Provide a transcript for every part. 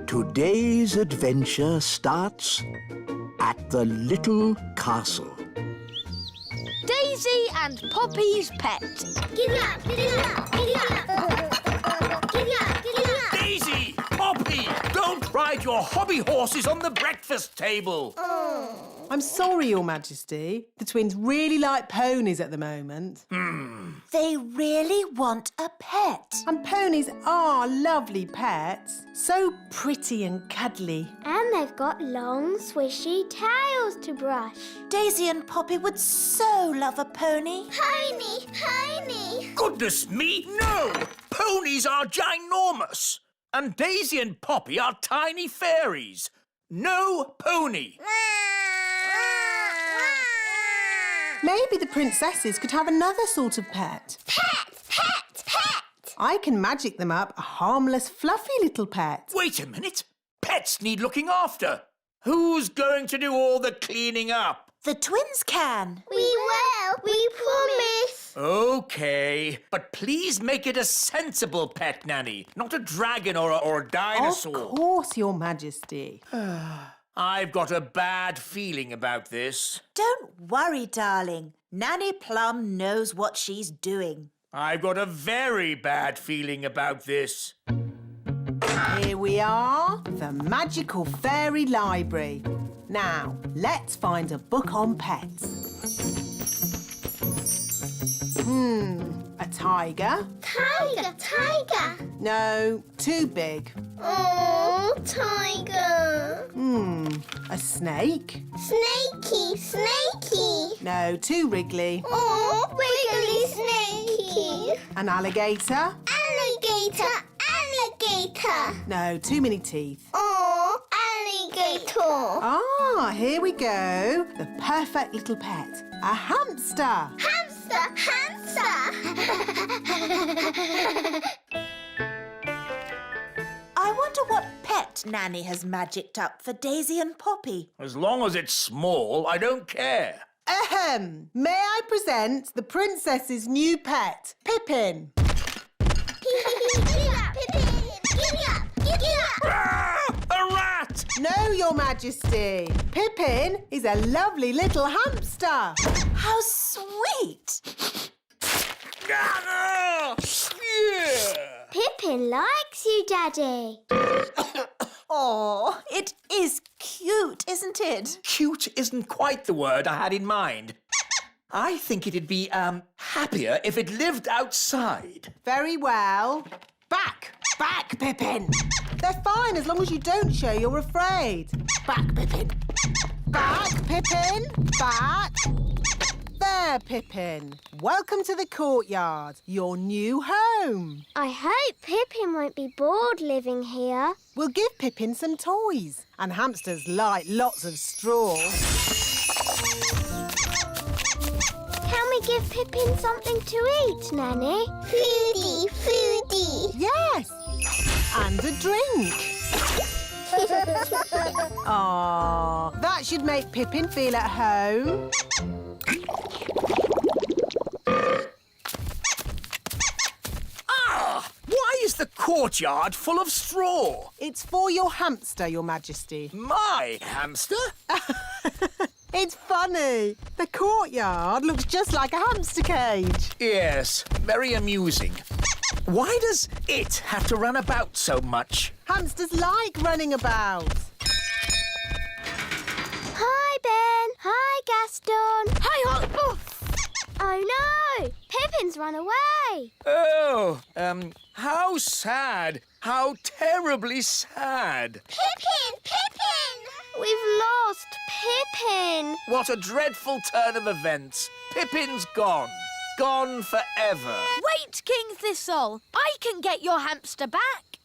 Today's adventure starts at the little castle. Daisy and Poppy's pet. Giddy up, giddy up, giddy up. Giddy up, giddy up. Daisy! Poppy! Don't ride your hobby horses on the breakfast table! I'm sorry, Your Majesty. The twins really like ponies at the moment. They really want a pet. And ponies are lovely pets. So pretty and cuddly. And they've got long, swishy tails to brush. Daisy and Poppy would so love a pony. Pony, pony. Goodness me, no! Ponies are ginormous! And Daisy and Poppy are tiny fairies. No pony! Maybe the princesses could have another sort of pet. Pet, pet, pet. I can magic them up a harmless, fluffy little pet. Wait a minute. Pets need looking after. Who's going to do all the cleaning up? The twins can. We will. We promise. OK, but please make it a sensible pet, Nanny, not a dragon or a dinosaur. Of course, Your Majesty. I've got a bad feeling about this. Don't worry, darling. Nanny Plum knows what she's doing. I've got a very bad feeling about this. Here we are, the magical fairy library. Now, let's find a book on pets. A tiger? Tiger, tiger. No, too big. Oh, tiger. A snake? Snakey, snakey. No, too wriggly. Oh, wiggly snakey. An alligator? Alligator, alligator. No, too many teeth. Oh, alligator. Ah, here we go. The perfect little pet. A hamster. Hamster, hamster. I wonder what pet Nanny has magicked up for Daisy and Poppy. As long as it's small, I don't care. Ahem. May I present the princess's new pet, Pippin? Giddy up, Pippin. Giddy up, giddy up. Ah, a rat! No, Your Majesty. Pippin is a lovely little hamster. How sweet! Ah, yeah. Pippin likes you, Daddy. Oh, it is cute, isn't it? Cute isn't quite the word I had in mind. I think it'd be, happier if it lived outside. Very well. Back, Pippin. They're fine as long as you don't show you're afraid. Back, Pippin. Back, Pippin. Back. There, Pippin. Welcome to the courtyard, your new home. I hope Pippin won't be bored living here. We'll give Pippin some toys. And hamsters like lots of straw. Can we give Pippin something to eat, Nanny? Foodie, foodie. Yes. And a drink. Aww, that should make Pippin feel at home. Why is the courtyard full of straw? It's for your hamster, Your Majesty. My hamster? It's funny. The courtyard looks just like a hamster cage. Yes, very amusing. Why does it have to run about so much? Hamsters like running about. Hi, Ben. Hi, Gaston. Hi, Hot. Oh, no. Pippin's run away. Oh, how sad. How terribly sad. Pippin, Pippin. We've lost Pippin. What a dreadful turn of events. Pippin's gone. Gone forever. Wait, King Thistle. I can get your hamster back.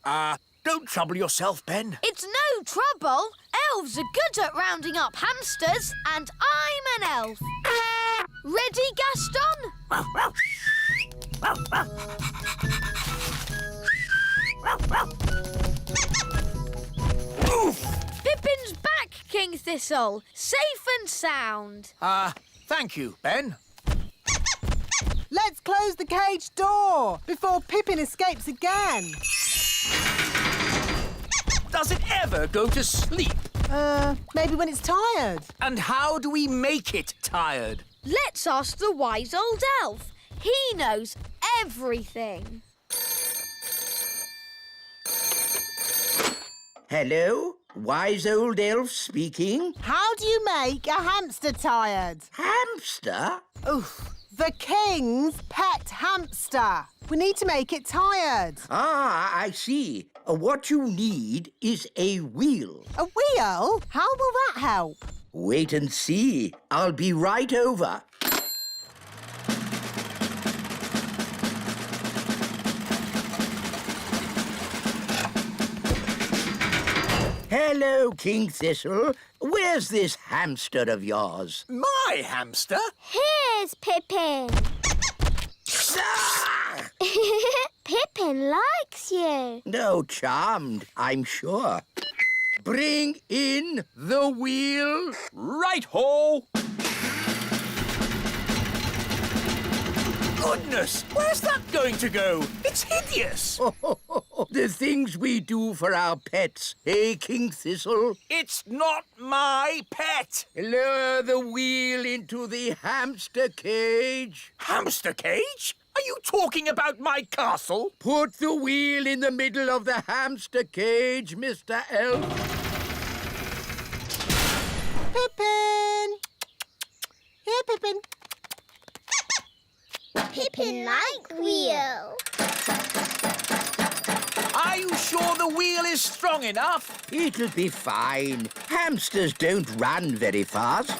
Don't trouble yourself, Ben. It's no trouble. Elves are good at rounding up hamsters, and I'm an elf. Ready, Gaston? Pippin's back, King Thistle. Safe and sound. Thank you, Ben. Let's close the cage door before Pippin escapes again. Does it ever go to sleep? Maybe when it's tired. And how do we make it tired? Let's ask the wise old elf. He knows everything. Hello, wise old elf speaking. How do you make a hamster tired? Hamster? Oof, the king's pet hamster. We need to make it tired. Ah, I see. What you need is a wheel. A wheel? How will that help? Wait and see. I'll be right over. Hello, King Thistle. Where's this hamster of yours? My hamster? Here's Pippin. Ah! Pippin likes you. No, charmed, I'm sure. Bring in the wheel. Right-ho! Goodness, where's that going to go? It's hideous. The things we do for our pets, eh, King Thistle? It's not my pet. Lower the wheel into the hamster cage. Hamster cage? Are you talking about my castle? Put the wheel in the middle of the hamster cage, Mr. Elf. Pippin! Here, Pippin. Pippin like wheel. Are you sure the wheel is strong enough? It'll be fine. Hamsters don't run very fast.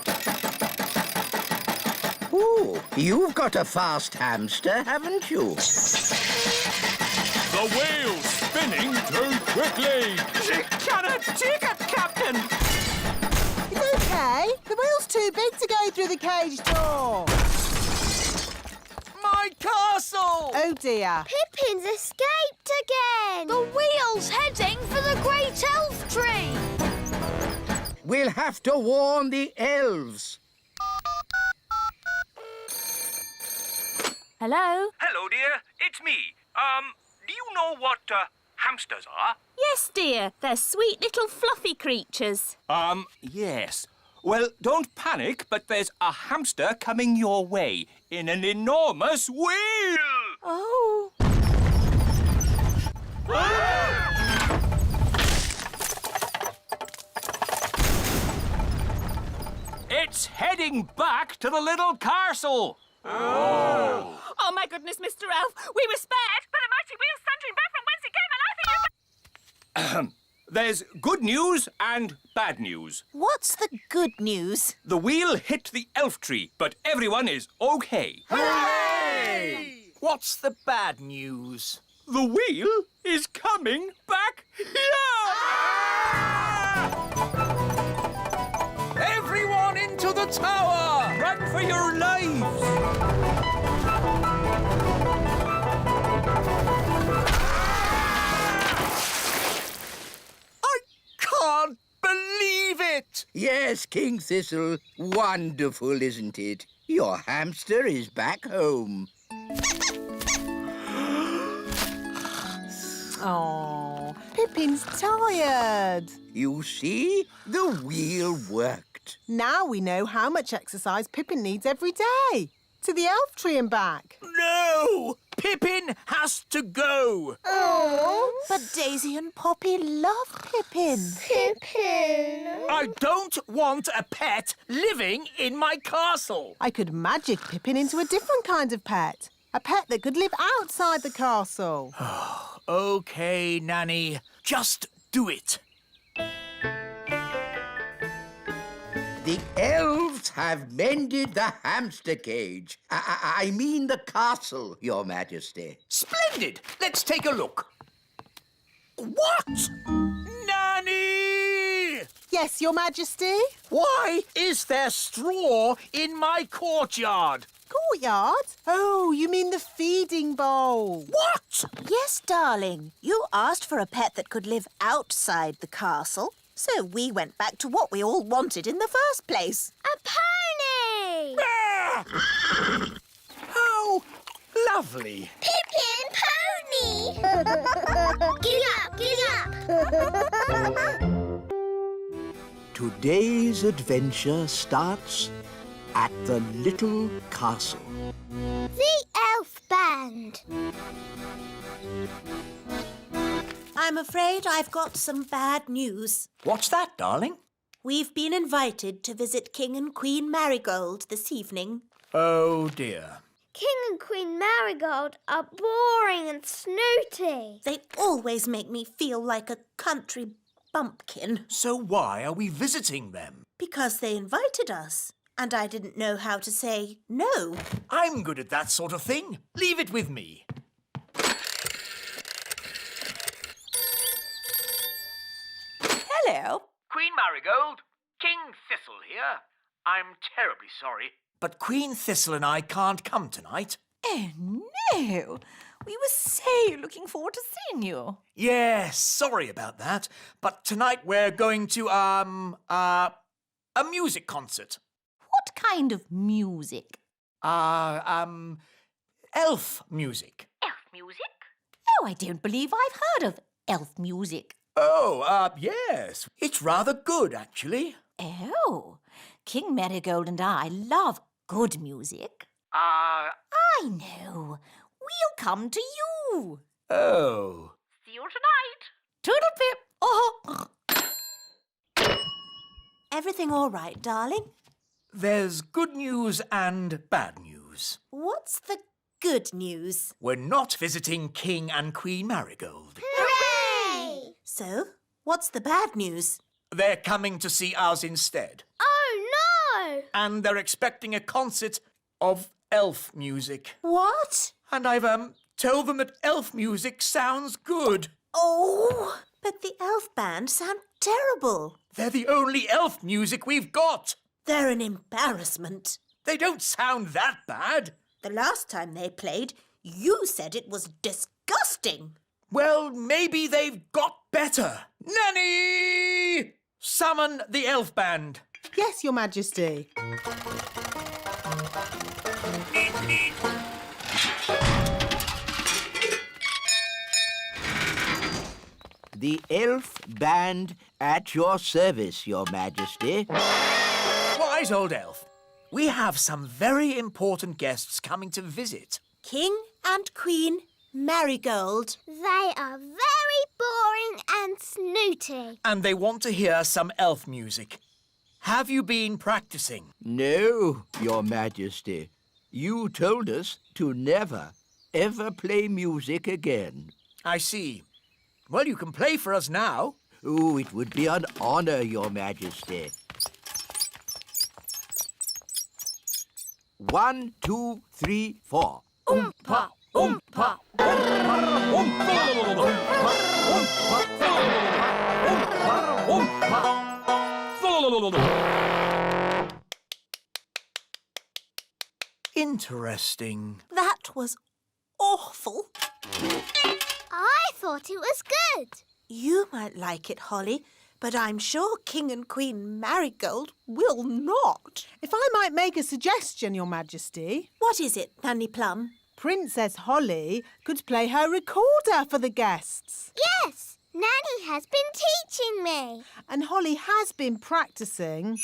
Ooh, you've got a fast hamster, haven't you? The wheel's spinning too quickly. She cannot take it, Captain. It's okay. The wheel's too big to go through the cage door. My castle! Oh, dear. Pippin's escaped again. The wheel's heading for the great elf tree. We'll have to warn the elves. Hello? Hello, dear. It's me. Do you know what hamsters are? Yes, dear. They're sweet little fluffy creatures. Yes. Well, don't panic, but there's a hamster coming your way in an enormous wheel. Oh. It's heading back to the little castle. Oh, my goodness, Mr. Elf. We were spared, but a mighty wheel thundering back from whence it came, and I think you... There's good news and bad news. What's the good news? The wheel hit the elf tree, but everyone is okay. Hooray! What's the bad news? The wheel is coming back here! Everyone into the tower! Run for your lives! Can't believe it! Yes, King Thistle. Wonderful, isn't it? Your hamster is back home. Oh, Pippin's tired. You see? The wheel worked. Now we know how much exercise Pippin needs every day. To the elf tree and back. No! Pippin has to go! But Daisy and Poppy love Pippin. Pippin. I don't want a pet living in my castle. I could magic Pippin into a different kind of pet. A pet that could live outside the castle. OK, Nanny. Just do it. The elves have mended the hamster cage. I mean the castle, Your Majesty. Splendid! Let's take a look. What? Nanny! Yes, Your Majesty? Why is there straw in my courtyard? Courtyard? Oh, you mean the feeding bowl. What? Yes, darling. You asked for a pet that could live outside the castle. So we went back to what we all wanted in the first place. A pony. Ah! How lovely. Pippin pony. Giddy up, giddy up. Today's adventure starts at the little castle. The Elf Band. I'm afraid I've got some bad news. What's that, darling? We've been invited to visit King and Queen Marigold this evening. Oh, dear. King and Queen Marigold are boring and snooty. They always make me feel like a country bumpkin So why are we visiting them? because they invited us, and I didn't know how to say no. I'm good at that sort of thing. Leave it with me. Hello. Queen Marigold, King Thistle here. I'm terribly sorry, but Queen Thistle and I can't come tonight. Oh, no. We were so looking forward to seeing you. Yes, sorry about that. But tonight we're going to, a music concert. What kind of music? Elf music. Elf music? Oh, I don't believe I've heard of elf music. Oh, yes. It's rather good, actually. Oh, King Marigold and I love good music. I know. We'll come to you. Oh. See you tonight. Toodle-pip. Oh. Everything all right, darling? There's good news and bad news. What's the good news? We're not visiting King and Queen Marigold. Hooray! So, what's the bad news? They're coming to see us instead. Oh, no! And they're expecting a concert of elf music. What? And I've, told them that elf music sounds good. Oh, but the elf band sound terrible. They're the only elf music we've got. They're an embarrassment. They don't sound that bad. The last time they played, you said it was disgusting. Well, maybe they've got better. Nanny! Summon the elf band. Yes, Your Majesty. The elf band at your service, Your Majesty. Wise old elf. We have some very important guests coming to visit. King and Queen Marigold. They are very boring and snooty. And they want to hear some elf music. Have you been practicing? No, Your Majesty. You told us to never, ever play music again. I see. Well, you can play for us now. Oh, it would be an honor, Your Majesty. 1, 2, 3, 4. Oompa, oompa. Interesting. That was awful. I thought it was good. You might like it, Holly, but I'm sure King and Queen Marigold will not. If I might make a suggestion, Your Majesty, What is it, Nanny Plum? Princess Holly could play her recorder for the guests. Yes, Nanny has been teaching me. And Holly has been practicing.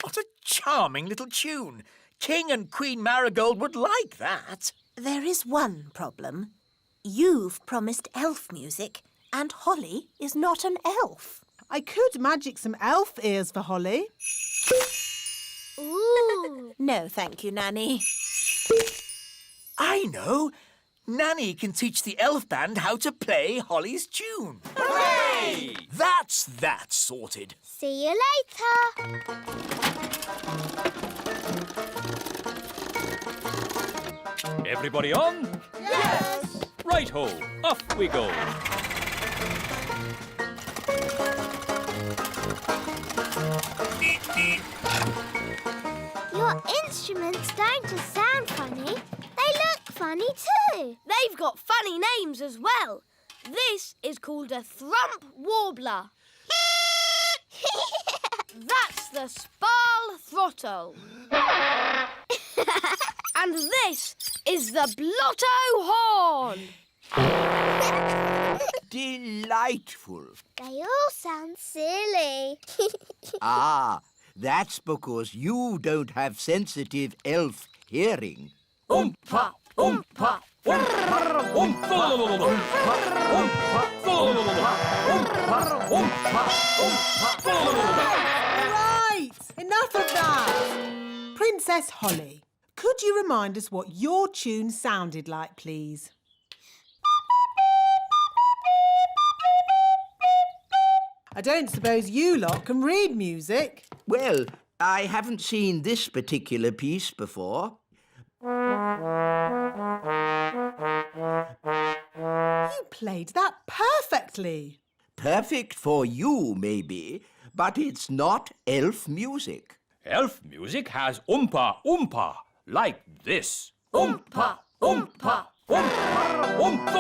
What a charming little tune. King and Queen Marigold would like that. There is one problem. You've promised elf music, and Holly is not an elf. I could magic some elf ears for Holly. Ooh. No, thank you, Nanny. I know. Nanny can teach the elf band how to play Holly's tune. Hooray! That's that sorted. See you later. Everybody on? Yes. Right-ho, off we go. Your instruments don't just sound funny, they look funny too. They've got funny names as well. This is called a thrump warbler. That's the sparl throttle. And this is the Blotto Horn. Delightful. They all sound silly. Ah, that's because you don't have sensitive elf hearing. Oompa, oompa, oompa, oompa, Right, enough of that. Princess Holly, could you remind us what your tune sounded like, please? I don't suppose you lot can read music. Well, I haven't seen this particular piece before. You played that perfectly. Perfect for you, maybe, but it's not elf music. Elf music has oompa oompa, like this. oompa, oompa, oompa,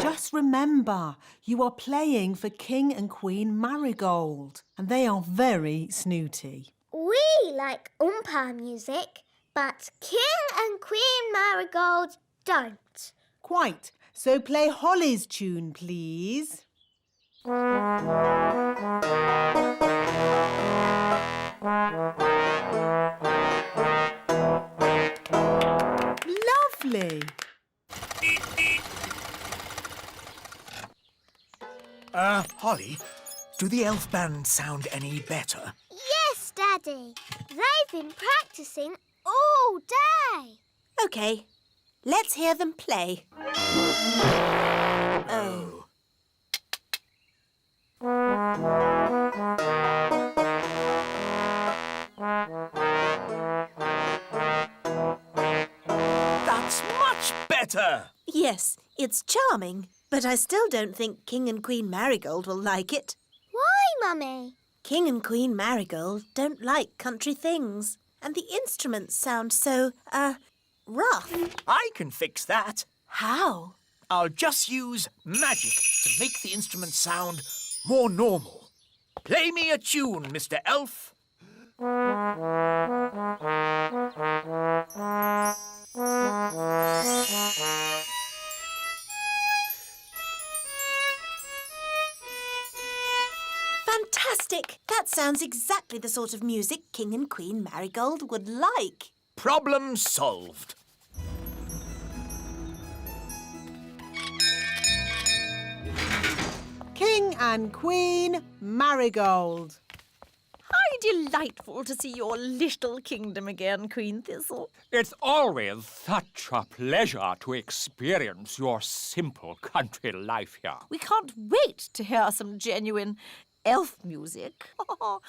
Just remember, you are playing for King and Queen Marigold, and they are very snooty. We like Oompa music, but King and Queen Marigold don't. Quite. So play Holly's tune, please. Lovely. Holly, do the elf band sound any better? Yes, Daddy. They've been practicing all day. OK, let's hear them play. Oh. That's much better! Yes, it's charming, but I still don't think King and Queen Marigold will like it. Why, Mummy? King and Queen Marigold don't like country things, and the instruments sound so, rough. I can fix that. How? I'll just use magic to make the instrument sound more normal. Play me a tune, Mr. Elf. Fantastic! That sounds exactly the sort of music King and Queen Marigold would like. Problem solved. King and Queen Marigold. How delightful to see your little kingdom again, Queen Thistle. It's always such a pleasure to experience your simple country life here. We can't wait to hear some genuine elf music. Oh,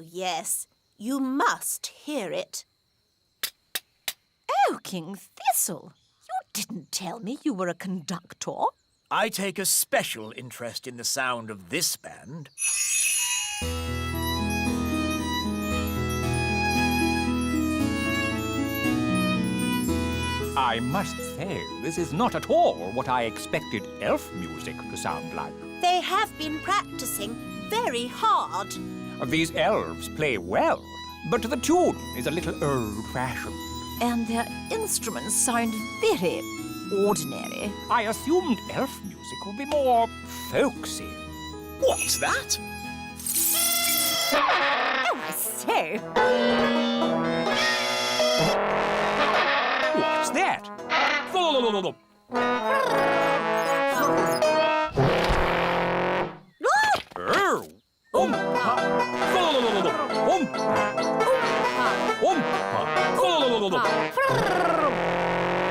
yes. You must hear it. Oh, King Thistle, you didn't tell me you were a conductor. I take a special interest in the sound of this band. I must say, this is not at all what I expected elf music to sound like. They have been practicing very hard. These elves play well, but the tune is a little old-fashioned. And their instruments sound very ordinary. I assumed elf music would be more folksy. What's that? Oh, I say. What's that? Oh!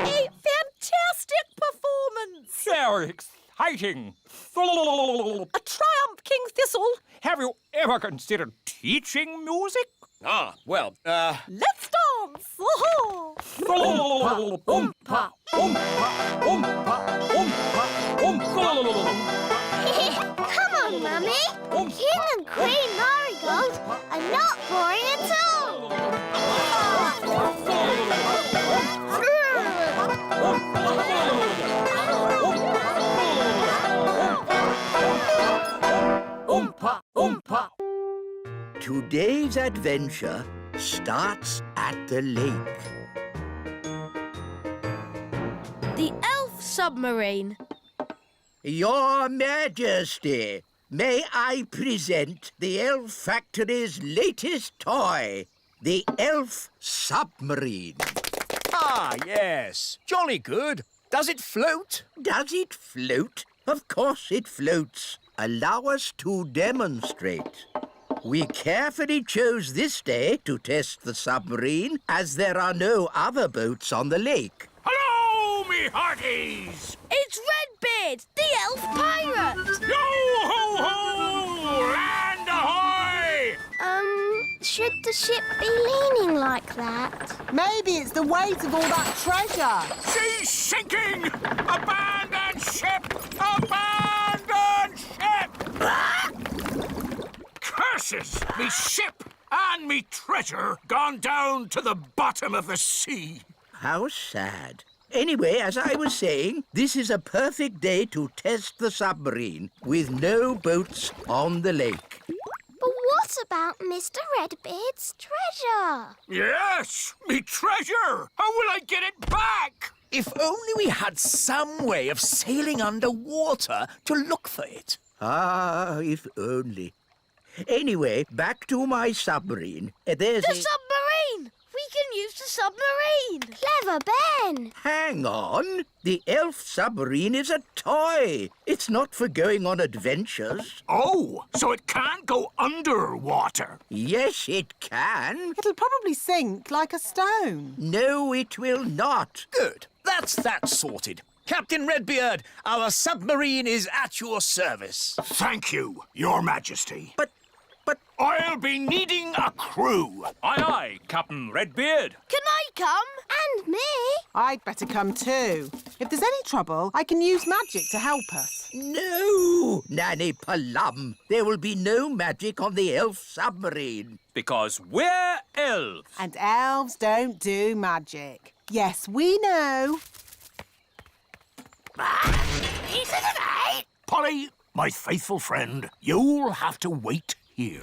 A fantastic performance! So exciting! A triumph, King Thistle! Have you ever considered teaching music? Well, Let's dance! Oh! Come on, Mummy. King and Queen Marigold are not boring at all. Today's adventure starts at the lake. The elf submarine. Your Majesty, may I present the Elf Factory's latest toy, the Elf Submarine. Ah, yes. Jolly good. Does it float? Does it float? Of course it floats. Allow us to demonstrate. We carefully chose this day to test the submarine, as there are no other boats on the lake. Hello, me hearties! It's Redbeard, the elf pirate. Yo-ho-ho! Land ahoy! Should the ship be leaning like that? Maybe it's the weight of all that treasure. She's sinking! Abandon ship! Abandon ship! Curses! Me ship and me treasure gone down to the bottom of the sea. How sad. Anyway, as I was saying, this is a perfect day to test the submarine with no boats on the lake. But what about Mr. Redbeard's treasure? Yes, me treasure! How will I get it back? If only we had some way of sailing underwater to look for it. Ah, if only. Anyway, back to my submarine. There's The submarine! We can use the submarine. Clever Ben! Hang on. The elf submarine is a toy. It's not for going on adventures. Oh, so it can't go underwater. Yes, it can. It'll probably sink like a stone. No, it will not. Good. That's that sorted. Captain Redbeard, our submarine is at your service. Thank you, Your Majesty. But I'll be needing a crew. Aye, aye, Captain Redbeard. Can I come? And me! I'd better come too. If there's any trouble, I can use magic to help us. no, Nanny Plum. There will be no magic on the elf submarine. Because we're elves. And elves don't do magic. Yes, we know. Polly, my faithful friend, you'll have to wait here.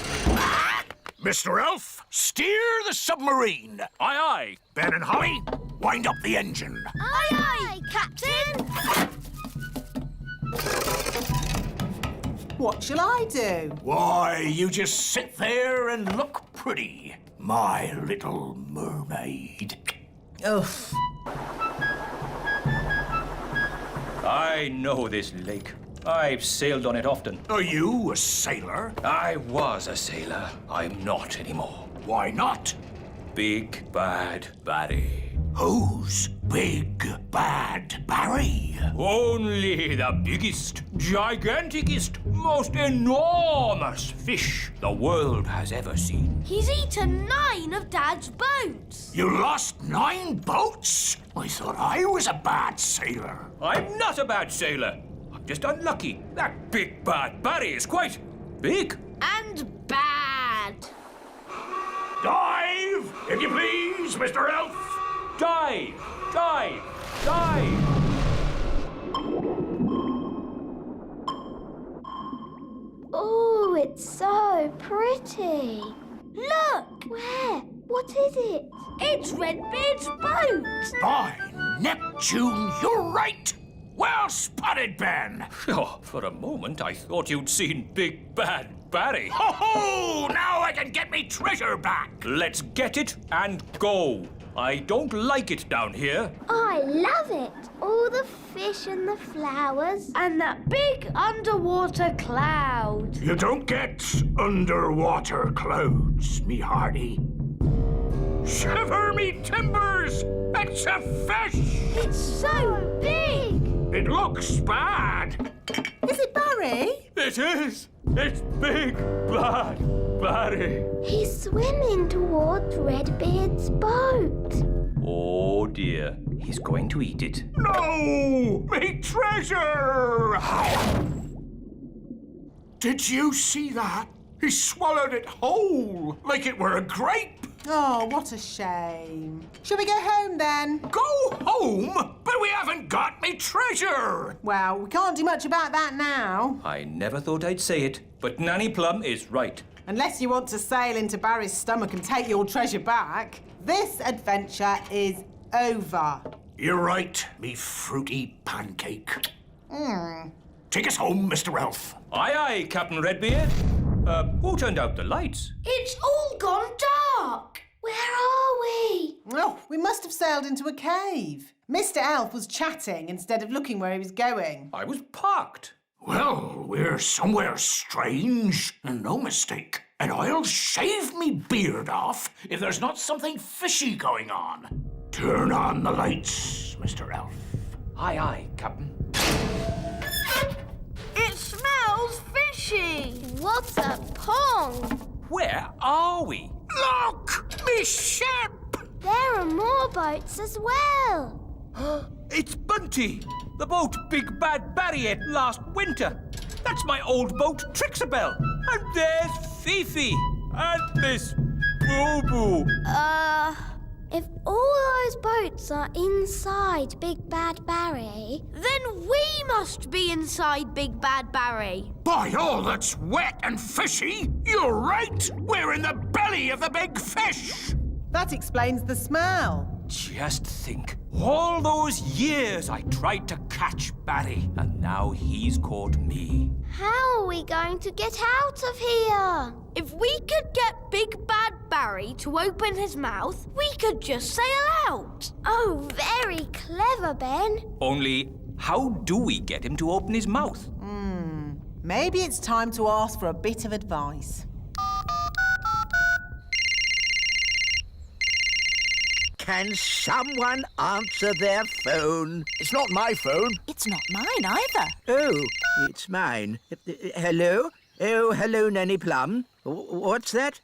Mr. Elf, steer the submarine. Aye, aye. Ben and Holly, wind up the engine. Aye, aye, Captain. What shall I do? Why, you just sit there and look pretty, my little mermaid. Oof. I know this lake. I've sailed on it often. Are you a sailor? I was a sailor. I'm not anymore. Why not? Big Bad Barry. Who's Big Bad Barry? Only the biggest, giganticest, most enormous fish the world has ever seen. He's eaten 9 of Dad's boats. You lost 9 boats? I thought I was a bad sailor. I'm not a bad sailor. I'm just unlucky. That Big Bad Barry is quite big. And bad. Dive, if you please, Mr. Elf. Dive! Dive! Dive! Oh, it's so pretty. Look! Where? What is it? It's Redbeard's boat. By Neptune, you're right. Well spotted, Ben. Oh, for a moment, I thought you'd seen Big Bad Barry. Ho ho! Now I can get me treasure back. Let's get it and go. I don't like it down here. I love it. All the fish and the flowers. And that big underwater cloud. You don't get underwater clouds, me hearty. Shiver me timbers! It's a fish! It's so big. It looks bad. Is it Barry? It is. It's Big Bad Barry. He's swimming towards Redbeard's boat. Oh dear, he's going to eat it. No! Me treasure! Did you see that? He swallowed it whole, like it were a grape. Oh, what a shame. Shall we go home then? Go home? But we haven't got me treasure. Well, we can't do much about that now. I never thought I'd say it, but Nanny Plum is right. Unless you want to sail into Barry's stomach and take your treasure back, this adventure is over. You're right, me fruity pancake. Take us home, Mr. Elf. Aye, aye, Captain Redbeard. Who turned out the lights? It's all gone dark. Where are we? Oh, we must have sailed into a cave. Mr. Elf was chatting instead of looking where he was going. I was parked. Well, we're somewhere strange, and no mistake. And I'll shave me beard off if there's not something fishy going on. Turn on the lights, Mr. Elf. Aye, aye, Captain. It smells fishy. What a pond! Where are we? Look, me ship! There are more boats as well. It's Bunty, the boat Big Bad Barry ate last winter. That's my old boat, Trixabel. And there's Fifi. And Miss Boo-Boo. If all those boats are inside Big Bad Barry... Then we must be inside Big Bad Barry. By all that's wet and fishy, you're right. We're in the belly of the big fish. That explains the smell. Just think, all those years I tried to catch Barry, and now he's caught me. How are we going to get out of here? If we could get Big Bad Barry to open his mouth, we could just sail out. Oh, very clever, Ben. Only, how do we get him to open his mouth? Maybe it's time to ask for a bit of advice. Can someone answer their phone? It's not my phone. It's not mine either. Oh, it's mine. Hello? Oh, hello, Nanny Plum. What's that?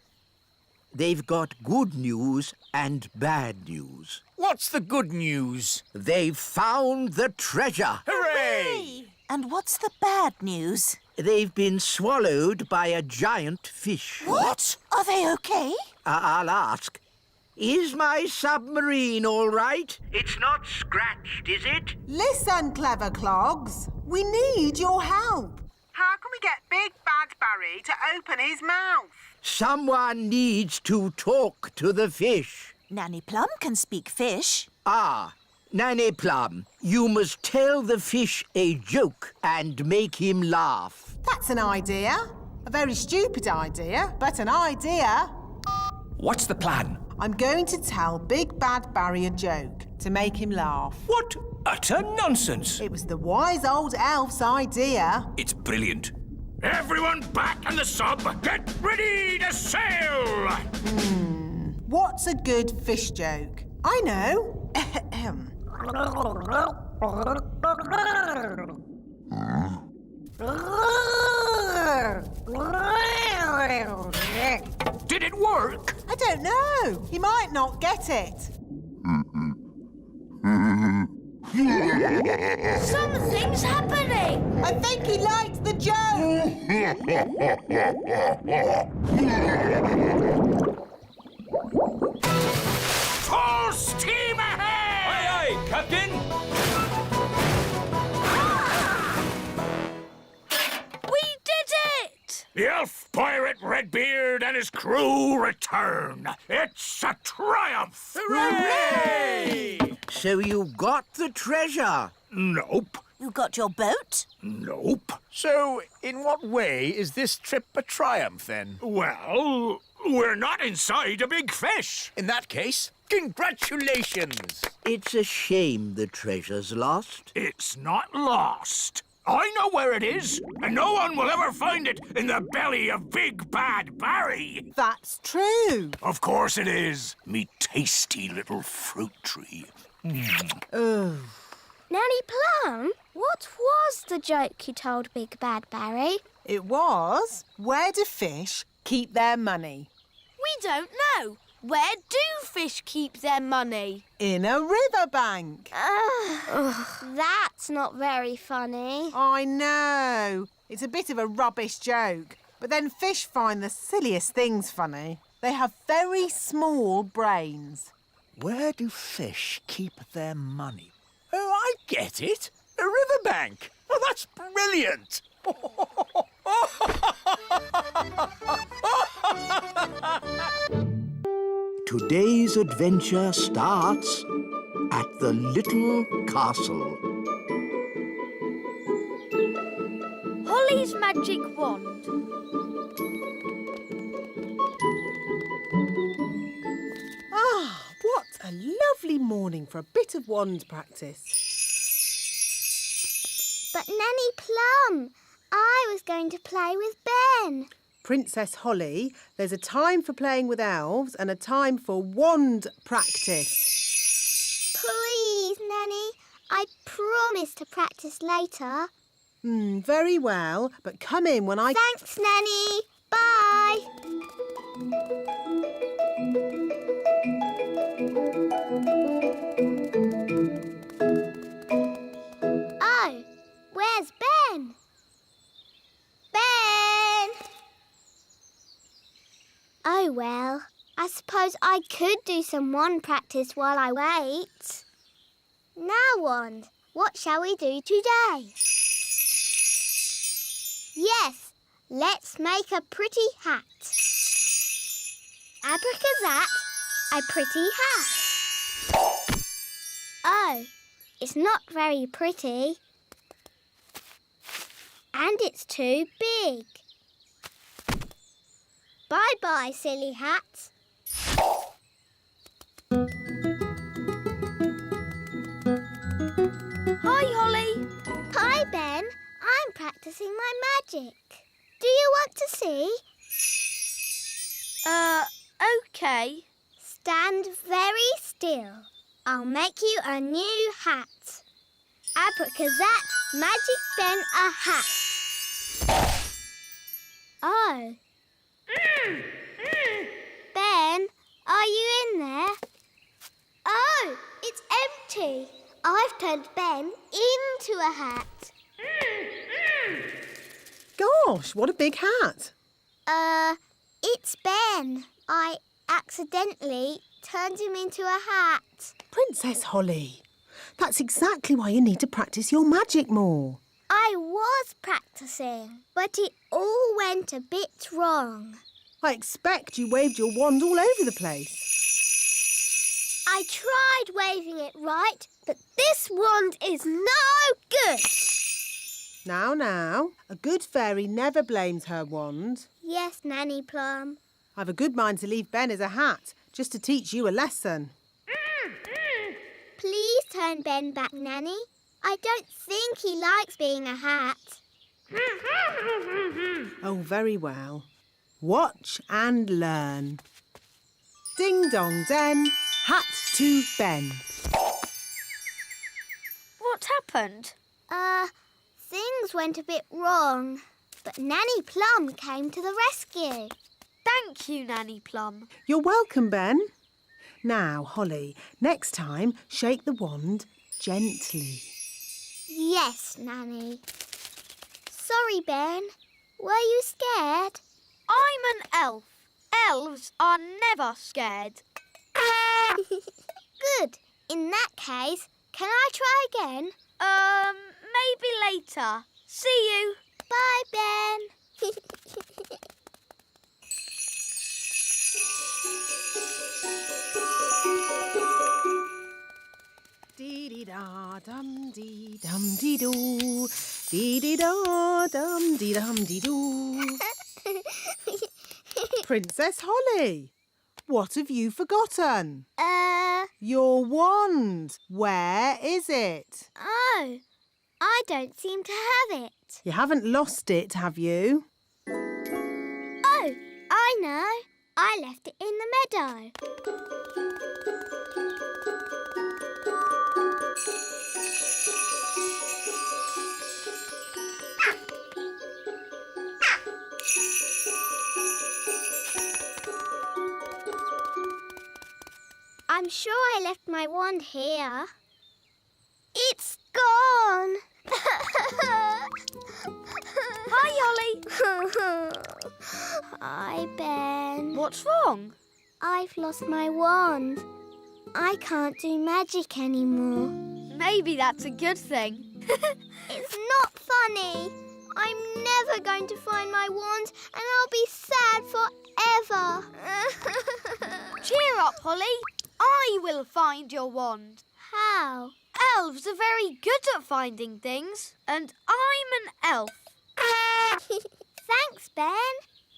They've got good news and bad news. What's the good news? They've found the treasure. Hooray! And what's the bad news? They've been swallowed by a giant fish. What? Are they okay? I'll ask. Is my submarine all right? It's not scratched, is it? Listen, clever clogs. We need your help. How can we get Big Bad Barry to open his mouth? Someone needs to talk to the fish. Nanny Plum can speak fish. Ah, Nanny Plum, you must tell the fish a joke and make him laugh. That's an idea. A very stupid idea, but an idea. What's the plan? I'm going to tell Big Bad Barry a joke to make him laugh. What utter nonsense! It was the wise old elf's idea. It's brilliant. Everyone back in the sub. Get ready to sail. What's a good fish joke? I know. Did it work? I don't know. He might not get it. Something's happening. I think he liked the joke. Full steam ahead! Aye, aye, Captain! We did it! The elf pirate Redbeard and his crew return. It's a triumph! Hooray! So you got the treasure? Nope. You got your boat? Nope. So, in what way is this trip a triumph, then? Well, we're not inside a big fish. In that case, congratulations! It's a shame the treasure's lost. It's not lost. I know where it is, and no one will ever find it in the belly of Big Bad Barry. That's true. Of course it is, me tasty little fruit tree. Nanny Plum, what was the joke you told Big Bad Barry? It was, where do fish keep their money? We don't know. Where do fish keep their money? In a riverbank. That's not very funny. I know. It's a bit of a rubbish joke. But then fish find the silliest things funny. They have very small brains. Where do fish keep their money? Oh, I get it. A riverbank. Oh, that's brilliant. Today's adventure starts at the little castle. Holly's magic wand. Ah, what a lovely morning for a bit of wand practice. But Nanny Plum, I was going to play with Ben. Princess Holly, there's a time for playing with elves and a time for wand practice. Please, Nanny, I promise to practice later. Very well, but come in when I... Thanks, Nanny. Bye. Oh, where's Ben? Ben! Oh, well, I suppose I could do some wand practice while I wait. Now, Wand, what shall we do today? Yes, let's make a pretty hat. Abracazat, a pretty hat. Oh, it's not very pretty. And it's too big. Bye-bye, silly hat. Hi, Holly. Hi, Ben. I'm practicing my magic. Do you want to see? OK. Stand very still. I'll make you a new hat. Abracazat, magic Ben a hat. Oh. Ben, are you in there? Oh, it's empty. I've turned Ben into a hat. Gosh, what a big hat. It's Ben. I accidentally turned him into a hat. Princess Holly, that's exactly why you need to practice your magic more. I was practicing, but it all went a bit wrong. I expect you waved your wand all over the place. I tried waving it right, but this wand is no good. Now, a good fairy never blames her wand. Yes, Nanny Plum. I've a good mind to leave Ben as a hat, just to teach you a lesson. Please turn Ben back, Nanny. I don't think he likes being a hat. Oh, very well. Watch and learn. Ding dong den, hat to Ben. What happened? Things went a bit wrong, but Nanny Plum came to the rescue. Thank you, Nanny Plum. You're welcome, Ben. Now, Holly, next time, shake the wand gently. Yes, Nanny. Sorry, Ben. Were you scared? I'm an elf. Elves are never scared. Good. In that case, can I try again? Maybe later. See you. Bye, Ben. Dee-dee-da-dum-dee-dum-dee-doo. Dee-dee-da-dum-dee-dum-dee-doo. Princess Holly, what have you forgotten? Your wand. Where is it? Oh, I don't seem to have it. You haven't lost it, have you? Oh, I know. I left it in the meadow. I'm sure I left my wand here. It's gone. Hi, Holly. Hi, Ben. What's wrong? I've lost my wand. I can't do magic anymore. Maybe that's a good thing. It's not funny. I'm never going to find my wand and I'll be sad forever. Cheer up, Holly. I will find your wand. How? Elves are very good at finding things, and I'm an elf. Thanks, Ben.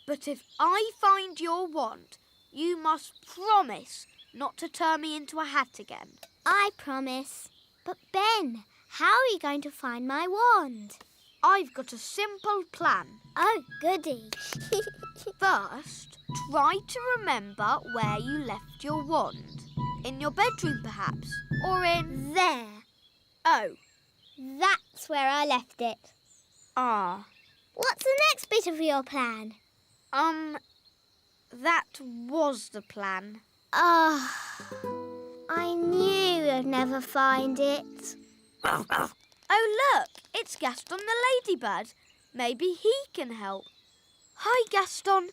But if I find your wand, you must promise not to turn me into a hat again. I promise. But Ben, how are you going to find my wand? I've got a simple plan. Oh, goody. First, try to remember where you left your wand. In your bedroom, perhaps? Or in... There. Oh. That's where I left it. Ah. What's the next bit of your plan? That was the plan. I knew I'd never find it. Oh, look, it's Gaston the ladybird. Maybe he can help. Hi, Gaston.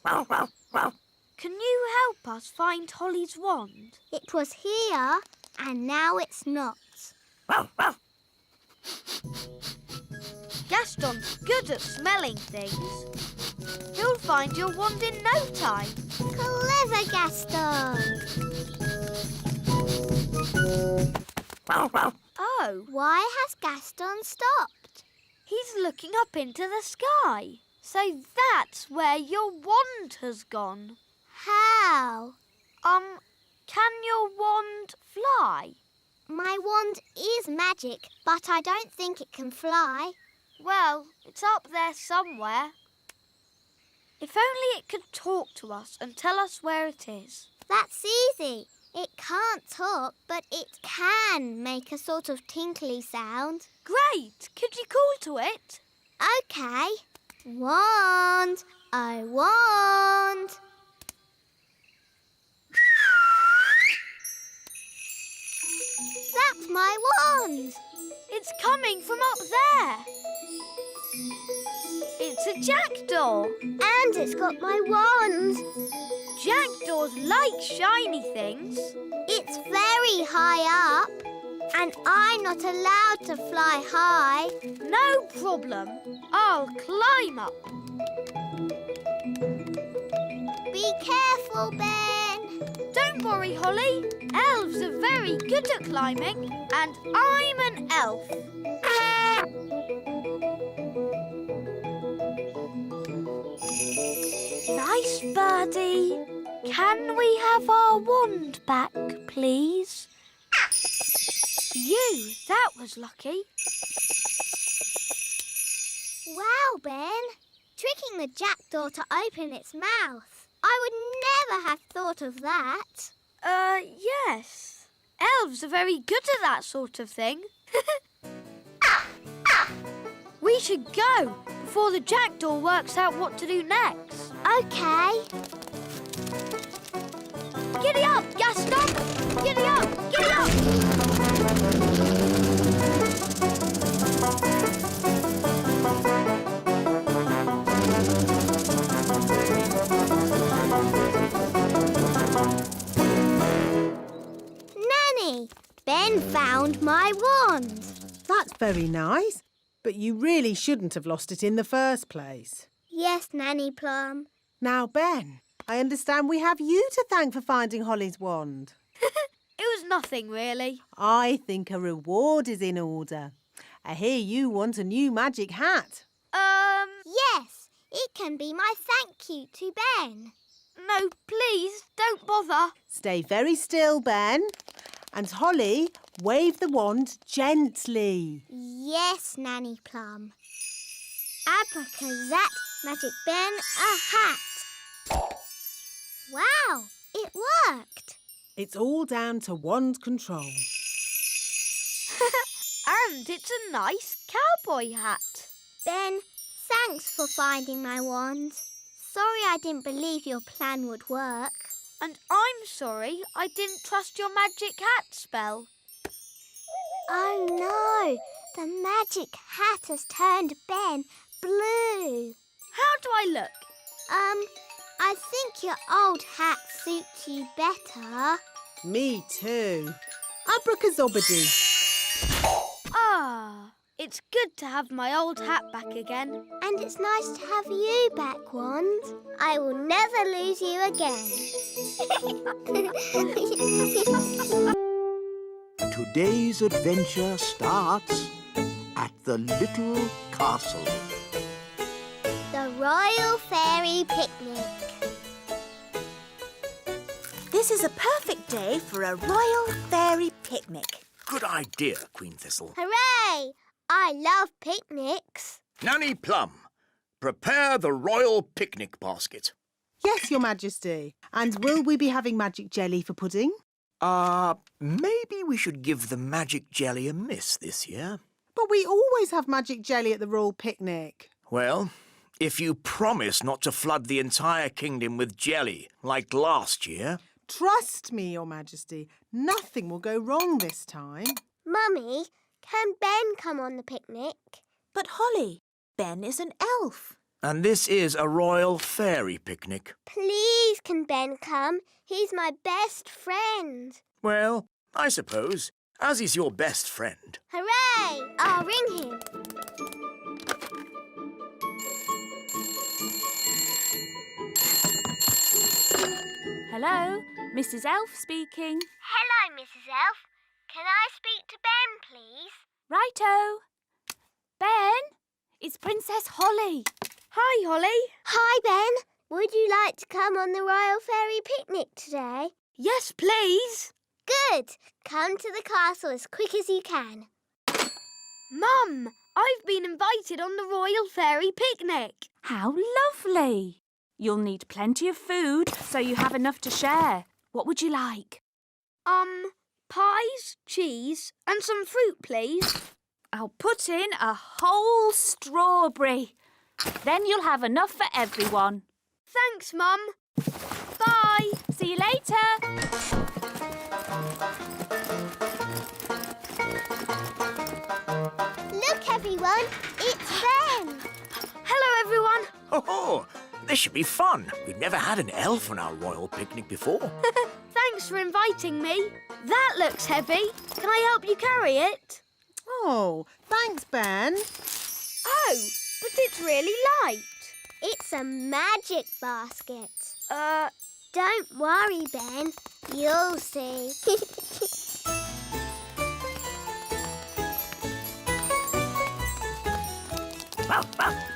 Can you help us find Holly's wand? It was here, and now it's not. Gaston's good at smelling things. He'll find your wand in no time. Clever, Gaston. Oh, Why has Gaston stopped? he's looking up into the sky. So that's where your wand has gone. How? Can your wand fly? My wand is magic, but I don't think it can fly. Well, it's up there somewhere. If only it could talk to us and tell us where it is. That's easy. It can't talk, but it can make a sort of tinkly sound. Great! Could you call to it? OK. Wand, I wand. That's my wand. It's coming from up there. It's a jackdaw. And it's got my wand. Jackdaws like shiny things. It's very high up, and I'm not allowed to fly high. No problem. I'll climb up. Be careful, Ben. Don't worry, Holly. Elves are very good at climbing, and I'm an elf. Nice birdie. Can we have our wand back, please? That was lucky. Wow, Ben. Tricking the jackdaw to open its mouth. I would never have thought of that. Yes. Elves are very good at that sort of thing. We should go before the jackdaw works out what to do next. OK. Giddy up, Gaston! Giddy up! Giddy up! Nanny, Ben found my wand. That's very nice, but you really shouldn't have lost it in the first place. Yes, Nanny Plum. Now, Ben, I understand we have you to thank for finding Holly's wand. It was nothing, really. I think a reward is in order. I hear you want a new magic hat. Yes, it can be my thank you to Ben. No, please, don't bother. Stay very still, Ben. And Holly, wave the wand gently. Yes, Nanny Plum. Abracazat, Magic Ben, a hat. Wow, it worked. It's all down to wand control. And it's a nice cowboy hat. Ben, thanks for finding my wand. Sorry I didn't believe your plan would work. And I'm sorry I didn't trust your magic hat spell. Oh no, the magic hat has turned Ben blue. How do I look? I think your old hat suits you better. Me too. Abracazobody. Ah, It's good to have my old hat back again. And it's nice to have you back, Wand. I will never lose you again. Today's adventure starts at the little castle. The Royal Fairy Picnic. This is a perfect day for a royal fairy picnic. Good idea, Queen Thistle. Hooray! I love picnics. Nanny Plum, prepare the royal picnic basket. Yes, Your Majesty. And will we be having magic jelly for pudding? Maybe we should give the magic jelly a miss this year. But we always have magic jelly at the royal picnic. Well, if you promise not to flood the entire kingdom with jelly like last year... Trust me, Your Majesty. Nothing will go wrong this time. Mummy, can Ben come on the picnic? But Holly, Ben is an elf. And this is a royal fairy picnic. Please, can Ben come? He's my best friend. Well, I suppose, as he's your best friend. Hooray! I'll ring him. Hello, Mrs. Elf speaking. Hello, Mrs. Elf. Can I speak to Ben, please? Righto. Ben, it's Princess Holly. Hi, Holly. Hi, Ben. Would you like to come on the Royal Fairy Picnic today? Yes, please. Good. Come to the castle as quick as you can. Mum, I've been invited on the Royal Fairy Picnic. How lovely. You'll need plenty of food so you have enough to share. What would you like? Pies, cheese and some fruit, please. I'll put in a whole strawberry. Then you'll have enough for everyone. Thanks, Mum. Bye. See you later. Look, everyone. It's Ben. Hello, everyone. Oh, this should be fun. We've never had an elf on our royal picnic before. Thanks for inviting me. That looks heavy. Can I help you carry it? Oh, thanks, Ben. Oh, but it's really light. It's a magic basket. Don't worry, Ben. You'll see.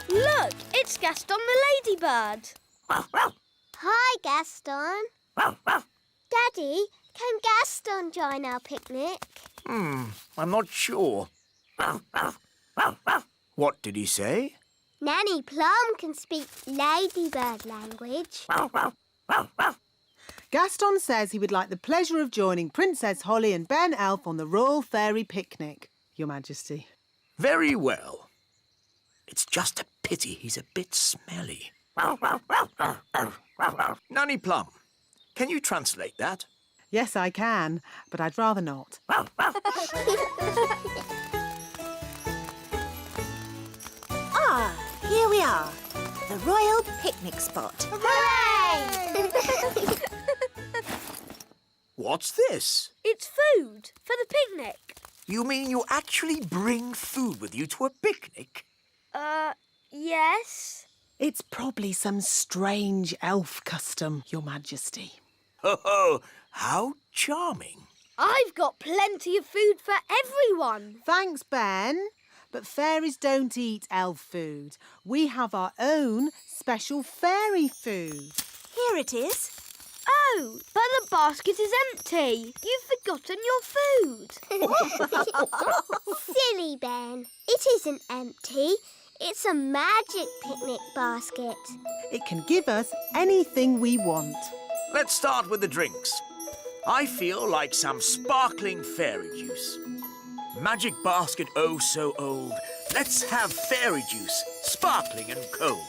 Look, it's Gaston the ladybird. Hi, Gaston. Daddy, can Gaston join our picnic? I'm not sure. What did he say? Nanny Plum can speak ladybird language. Gaston says he would like the pleasure of joining Princess Holly and Ben Elf on the Royal Fairy Picnic, Your Majesty. Very well. It's just a pity he's a bit smelly. Nanny Plum, can you translate that? Yes, I can, but I'd rather not. Ah, here we are. The royal picnic spot. Hooray! What's this? It's food for the picnic. You mean you actually bring food with you to a picnic? Yes. It's probably some strange elf custom, Your Majesty. Oh, how charming. I've got plenty of food for everyone. Thanks, Ben. But fairies don't eat elf food. We have our own special fairy food. Here it is. Oh, but the basket is empty. You've forgotten your food. Silly Ben. It isn't empty. It's a magic picnic basket. It can give us anything we want. Let's start with the drinks. I feel like some sparkling fairy juice. Magic basket oh so old. Let's have fairy juice, sparkling and cold.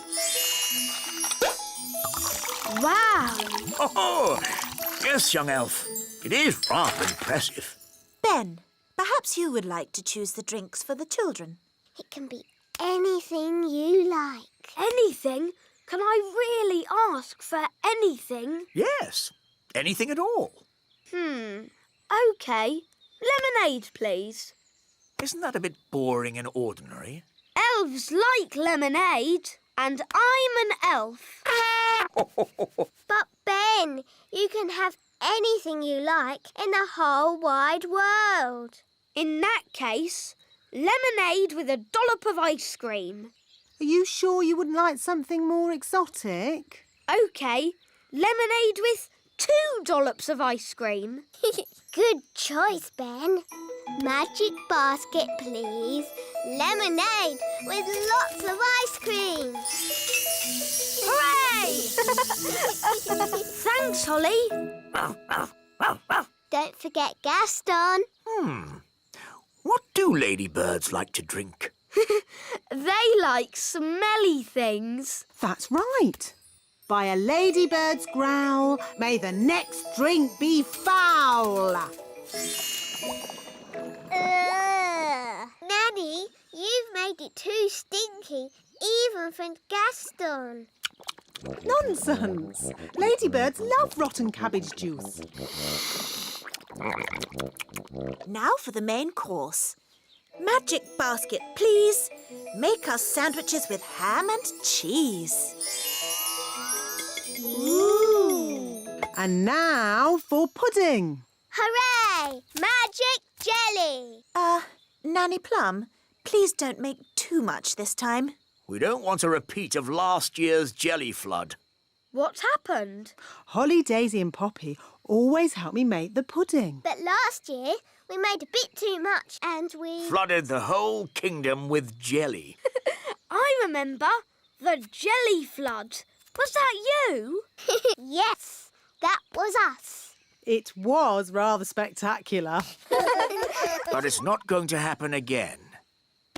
Wow. Oh, yes, young elf. It is rather impressive. Ben, perhaps you would like to choose the drinks for the children. It can be anything you like. Anything? Can I really ask for anything? Yes, anything at all. OK. Lemonade, please. Isn't that a bit boring and ordinary? Elves like lemonade, and I'm an elf. But Ben, you can have anything you like in the whole wide world. In that case, lemonade with a dollop of ice cream. Are you sure you wouldn't like something more exotic? OK, lemonade with 2 dollops of ice cream. Good choice, Ben. Magic basket, please. Lemonade with lots of ice cream. Hooray! Thanks, Holly. Don't forget Gaston. What do ladybirds like to drink? They like smelly things. That's right. By a ladybird's growl, may the next drink be foul. Nanny, you've made it too stinky, even for Gaston. Nonsense. Ladybirds love rotten cabbage juice. Now for the main course. Magic basket, please. Make us sandwiches with ham and cheese. Ooh. And now for pudding. Hooray! Magic jelly. Nanny Plum, please don't make too much this time. We don't want a repeat of last year's jelly flood. What happened? Holly, Daisy and Poppy always help me make the pudding. But last year, we made a bit too much and we... Flooded the whole kingdom with jelly. I remember. The jelly flood. Was that you? Yes, that was us. It was rather spectacular. But it's not going to happen again.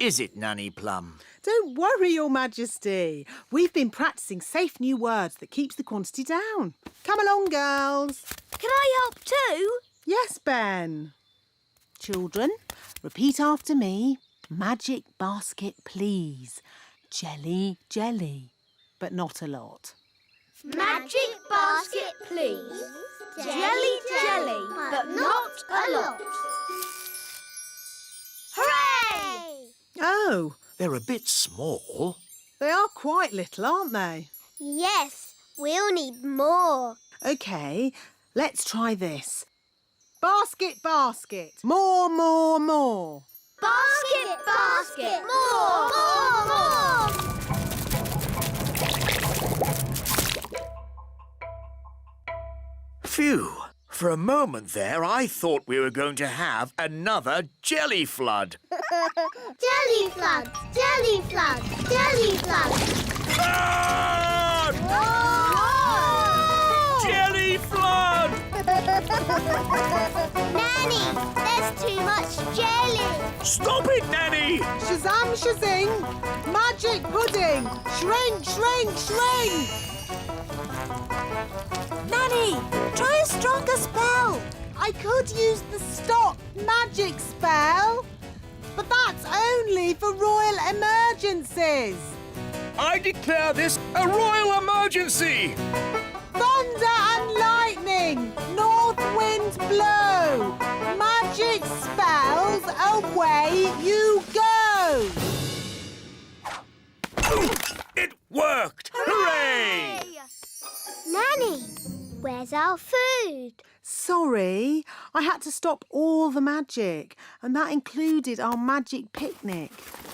Is it, Nanny Plum? Don't worry, Your Majesty. We've been practising safe new words that keeps the quantity down. Come along, girls. Can I help too? Yes, Ben. Children, repeat after me. Magic basket, please. Jelly, jelly. But not a lot. Magic basket, please. Jelly, jelly, but not a lot. Hooray! Oh, They're a bit small. they are quite little, aren't they? Yes, we'll need more. OK, let's try this. Basket, basket. More, more, more. Basket, basket, More, more, more. Phew. For a moment there, I thought we were going to have another jelly flood. Jelly flood, jelly flood, jelly flood. Flood! Jelly flood! Nanny, there's too much jelly. Stop it, Nanny! Shazam, shazing. Magic pudding. Shrink, shrink, shrink. Nanny, try a stronger spell. I could use the stop magic spell, but that's only for royal emergencies. I declare this a royal emergency! Thunder and lightning, north wind blow. Magic spells, away you go. It worked! Hooray! Nanny, where's our food? Sorry, I had to stop all the magic, and that included our magic picnic.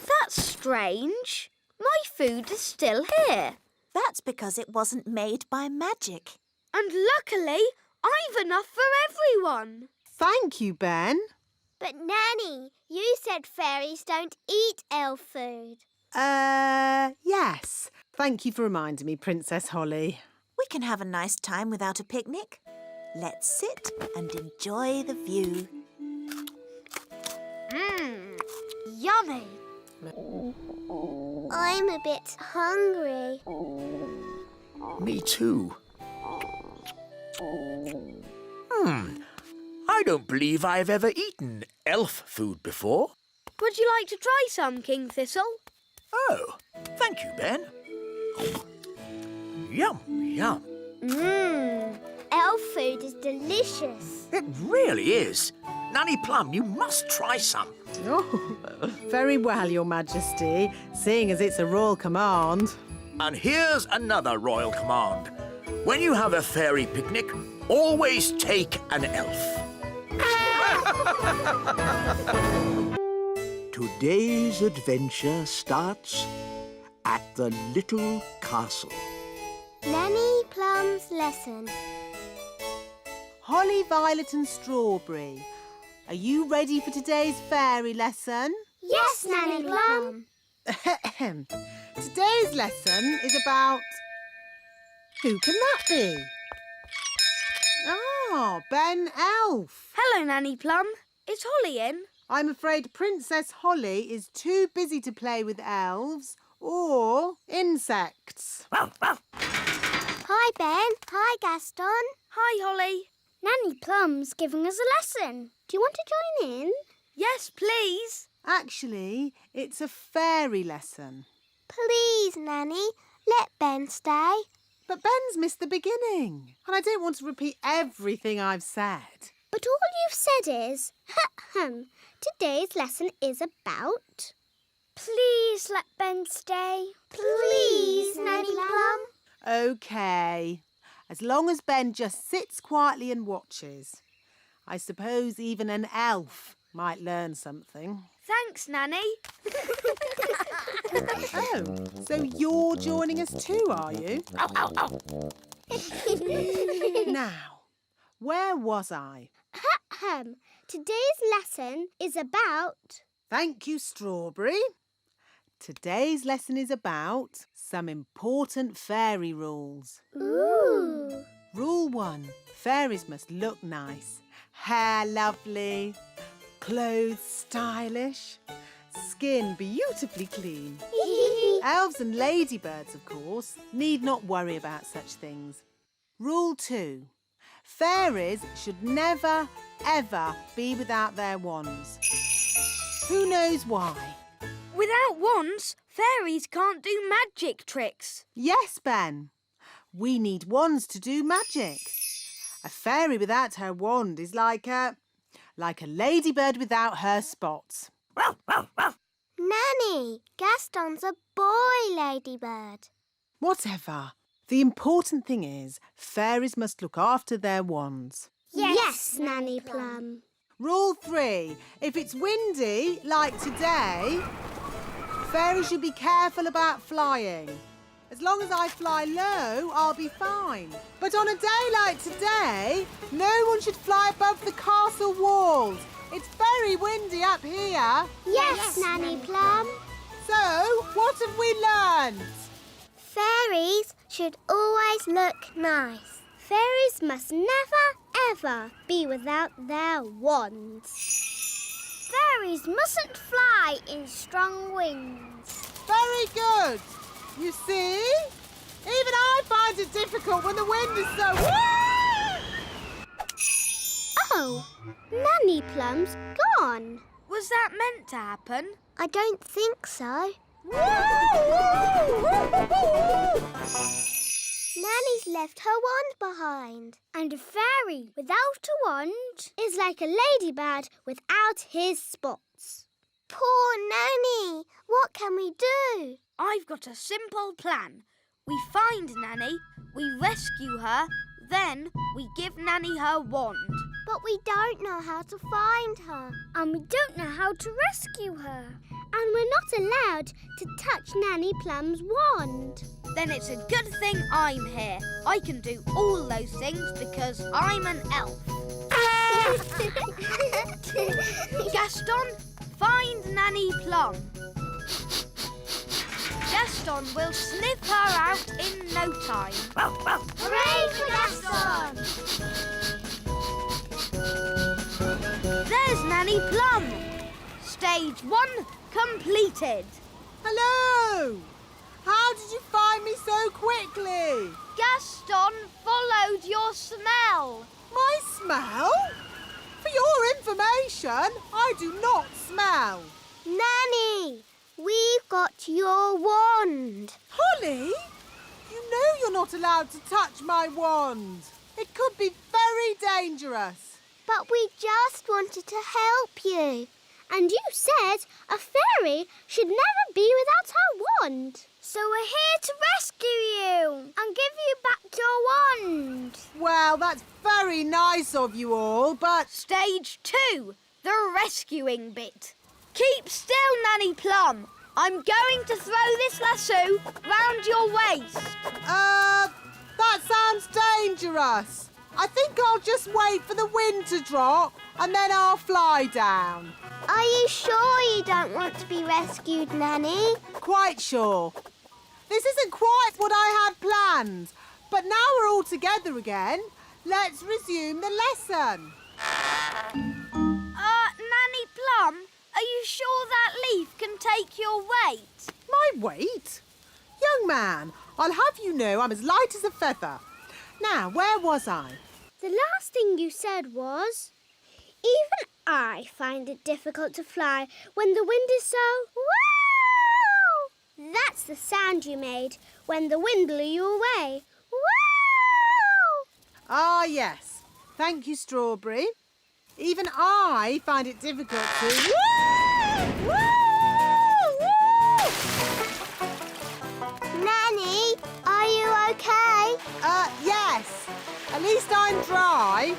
That's strange. My food is still here. That's because it wasn't made by magic. And luckily, I've enough for everyone. Thank you, Ben. But Nanny, you said fairies don't eat elf food. Yes. Thank you for reminding me, Princess Holly. We can have a nice time without a picnic. Let's sit and enjoy the view. Yummy. I'm a bit hungry. Me too. I don't believe I've ever eaten elf food before. Would you like to try some, King Thistle? Oh, thank you, Ben. Yum, yum. elf food is delicious. It really is. Nanny Plum, you must try some. Oh, very well, Your Majesty, seeing as it's a royal command. And here's another royal command. When you have a fairy picnic, always take an elf. Today's adventure starts at the little castle. Nanny Plum's lesson. Holly, Violet and Strawberry, are you ready for today's fairy lesson? Yes, Nanny Plum. Today's lesson is about... Who can that be? Ah, Ben Elf. Hello, Nanny Plum. Is Holly in? I'm afraid Princess Holly is too busy to play with elves or insects. Hi, Ben. Hi, Gaston. Hi, Holly. Nanny Plum's giving us a lesson. Do you want to join in? Yes, please. Actually, it's a fairy lesson. Please, Nanny, let Ben stay. But Ben's missed the beginning, and I don't want to repeat everything I've said. But all you've said is, today's lesson is about... Please let Ben stay. Please, Nanny Plum. OK. As long as Ben just sits quietly and watches. I suppose even an elf might learn something. Thanks, Nanny. Oh, so you're joining us too, are you? Now, where was I? Today's lesson is about... Thank you, Strawberry. Today's lesson is about some important fairy rules. Ooh. Rule 1. Fairies must look nice. Hair lovely. Clothes stylish. Skin beautifully clean. Elves and ladybirds, of course, need not worry about such things. Rule 2. Fairies should never, ever be without their wands. Who knows why? Without wands, fairies can't do magic tricks. Yes, Ben. We need wands to do magic. A fairy without her wand is like a ladybird without her spots. Nanny, Gaston's a boy ladybird. Whatever. The important thing is fairies must look after their wands. Yes, Nanny Plum. Rule 3. If it's windy, like today, fairies should be careful about flying. As long as I fly low, I'll be fine. But on a day like today, no one should fly above the castle walls. It's very windy up here. Yes, Nanny Plum. So, what have we learned? Fairies should always look nice. Fairies must never, ever be without their wands. Fairies mustn't fly in strong winds. Very good. You see? Even I find it difficult when the wind is so... Oh, Nanny Plum's gone. Was that meant to happen? I don't think so. Nanny's left her wand behind. And a fairy without a wand is like a ladybird without his spots. Poor Nanny. What can we do? I've got a simple plan. We find Nanny, we rescue her, then we give Nanny her wand. But we don't know how to find her. And we don't know how to rescue her. And we're not allowed to touch Nanny Plum's wand. Then it's a good thing I'm here. I can do all those things because I'm an elf. Gaston, find Nanny Plum. Gaston will sniff her out in no time. Hooray for Gaston! There's Nanny Plum. Stage 1 completed. Hello! How did you find me so quickly? Gaston followed your smell. My smell? For your information, I do not smell. Nanny, we've got your wand. Holly, you know you're not allowed to touch my wand. It could be very dangerous. But we just wanted to help you. And you said a fairy should never be without her wand. So we're here to rescue you and give you back your wand. Well, that's very nice of you all, but... Stage 2, the rescuing bit. Keep still, Nanny Plum. I'm going to throw this lasso round your waist. That sounds dangerous. I think I'll just wait for the wind to drop and then I'll fly down. Are you sure you don't want to be rescued, Nanny? Quite sure. This isn't quite what I had planned, but now we're all together again. Let's resume the lesson. Nanny Plum, are you sure that leaf can take your weight? My weight? Young man, I'll have you know I'm as light as a feather. Now, where was I? The last thing you said was, even I find it difficult to fly when the wind is so... Wow! That's the sound you made when the wind blew you away. Wow! Ah, yes. Thank you, Strawberry. Even I find it difficult to... Woo! Nanny, are you okay? Yes. At least I'm dry.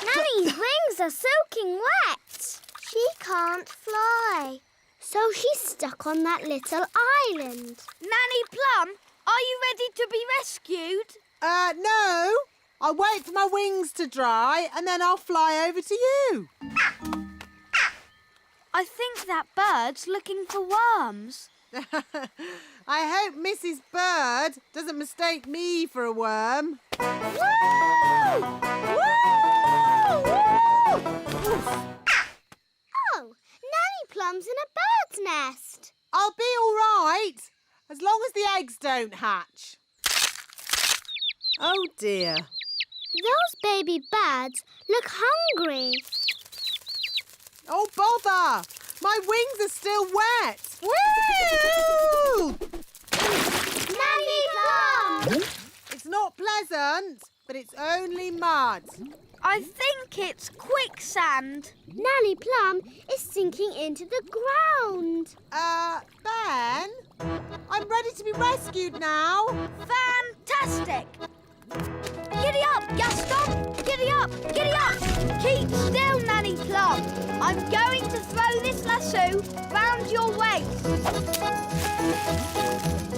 Nanny's wings are soaking wet. She can't fly. So she's stuck on that little island. Nanny Plum, are you ready to be rescued? No. I'll wait for my wings to dry and then I'll fly over to you. I think that bird's looking for worms. I hope Mrs. Bird doesn't mistake me for a worm. Woo! Woo! Woo! Oh, Nanny Plum's in a bird's nest. I'll be all right, as long as the eggs don't hatch. Oh, dear. Those baby birds look hungry. Oh, bother! My wings are still wet. Woo! Nanny Plum! It's not pleasant, but it's only mud. I think it's quicksand. Nanny Plum is sinking into the ground. Ben? I'm ready to be rescued now. Fantastic! Giddy up, Gaston! Giddy up! Giddy up! Keep still, Nanny Plum. I'm going to throw this lasso round your waist.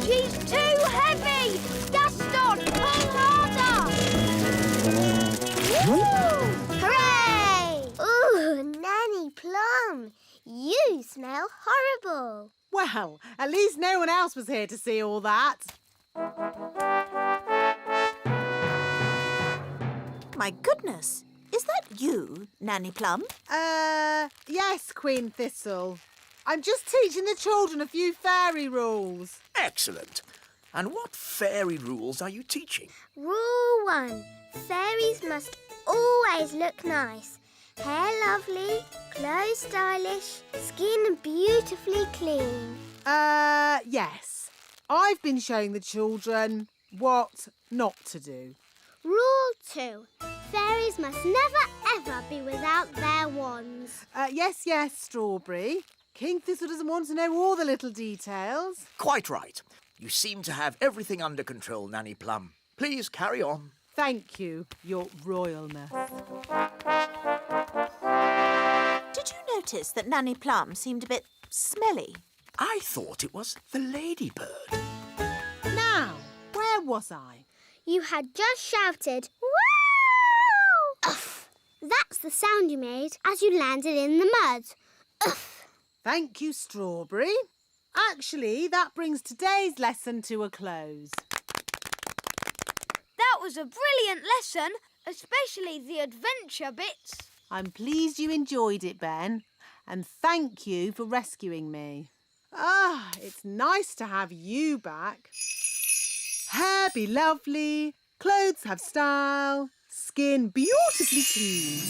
She's too heavy! Gaston, pull harder! Woo! Hooray! Ooh, Nanny Plum, you smell horrible. Well, at least no one else was here to see all that. My goodness, is that you, Nanny Plum? Yes, Queen Thistle. I'm just teaching the children a few fairy rules. Excellent. And what fairy rules are you teaching? Rule 1. Fairies must always look nice. Hair lovely, clothes stylish, skin beautifully clean. Yes. I've been showing the children what not to do. Rule 2. Fairies must never ever be without their wands. Yes, Strawberry. King Thistle doesn't want to know all the little details. Quite right. You seem to have everything under control, Nanny Plum. Please carry on. Thank you, Your Royalness. Did you notice that Nanny Plum seemed a bit smelly? I thought it was the ladybird. Now, where was I? You had just shouted, "Wow!" Uff. That's the sound you made as you landed in the mud. Uff. Thank you, Strawberry. Actually, that brings today's lesson to a close. That was a brilliant lesson, especially the adventure bits. I'm pleased you enjoyed it, Ben, and thank you for rescuing me. It's nice to have you back. Hair be lovely, clothes have style, skin beautifully clean.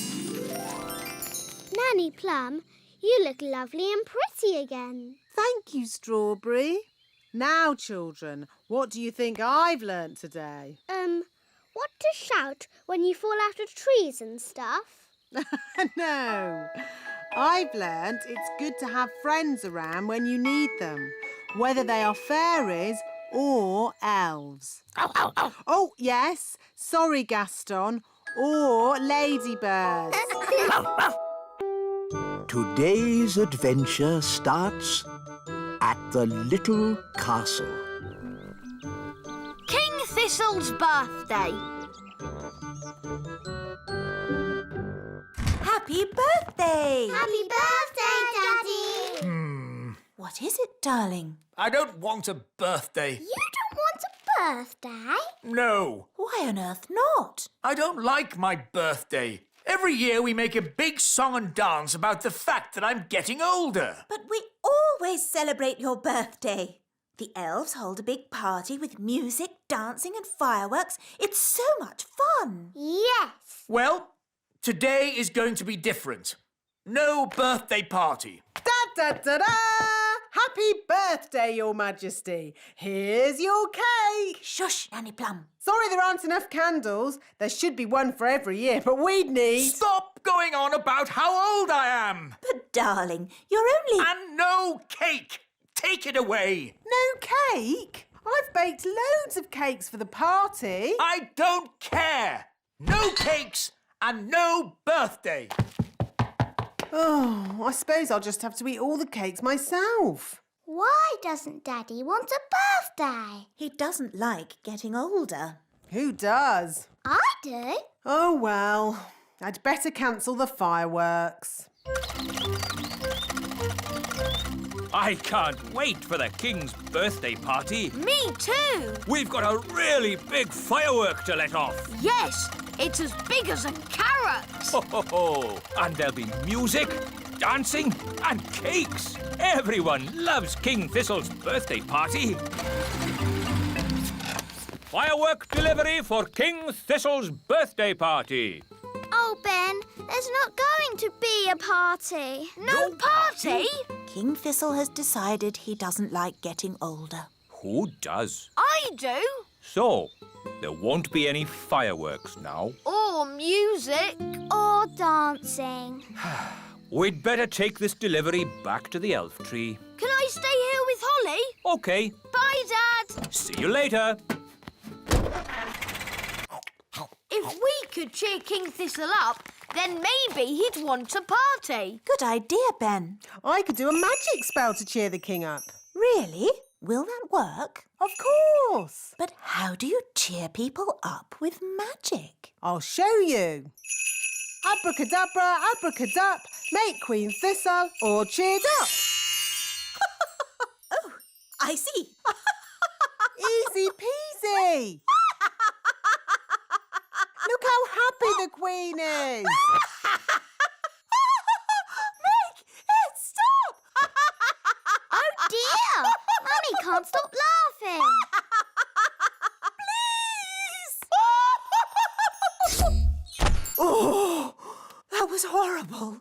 Nanny Plum, you look lovely and pretty again. Thank you, Strawberry. Now, children, what do you think I've learnt today? What to shout when you fall out of trees and stuff? No. I've learnt it's good to have friends around when you need them, whether they are fairies or elves. Ow, ow, ow. Oh, yes. Sorry, Gaston. Or ladybirds. Today's adventure starts at the little castle. King Thistle's birthday. Happy birthday! Happy birthday, Daddy! What is it, darling? I don't want a birthday. You don't want a birthday? No, Why on earth not? I don't like my birthday. Every year we make a big song and dance about the fact that I'm getting older. But we always celebrate your birthday. The elves hold a big party with music, dancing and fireworks. It's so much fun. Yes. Well, today is going to be different. No birthday party. Da-da-da-da! Happy birthday, Your Majesty. Here's your cake. Shush, Nanny Plum. Sorry there aren't enough candles. There should be one for every year, but we'd need... Stop going on about how old I am. But, darling, you're only... And no cake. Take it away. No cake? I've baked loads of cakes for the party. I don't care. No cakes and no birthday. Oh, I suppose I'll just have to eat all the cakes myself. Why doesn't Daddy want a birthday? He doesn't like getting older. Who does? I do. Oh, well, I'd better cancel the fireworks. I can't wait for the King's birthday party. Me too. We've got a really big firework to let off. Yes, it's as big as a carrot. Ho, ho, ho. And there'll be music, dancing and cakes. Everyone loves King Thistle's birthday party. Firework delivery for King Thistle's birthday party. Oh, Ben, there's not going to be a party. No party? King Thistle has decided he doesn't like getting older. Who does? I do. So, there won't be any fireworks now. Or music. Or dancing. We'd better take this delivery back to the elf tree. Can I stay here with Holly? OK. Bye, Dad. See you later. If we could cheer King Thistle up, then maybe he'd want a party. Good idea, Ben. I could do a magic spell to cheer the king up. Really? Will that work? Of course. But how do you cheer people up with magic? I'll show you. Abracadabra, abracadup, make Queen Thistle all cheered up. Oh, I see. Easy peasy. Look how happy the Queen is. Make it stop! Oh, dear. Mummy can't stop laughing. Please! Oh, that was horrible.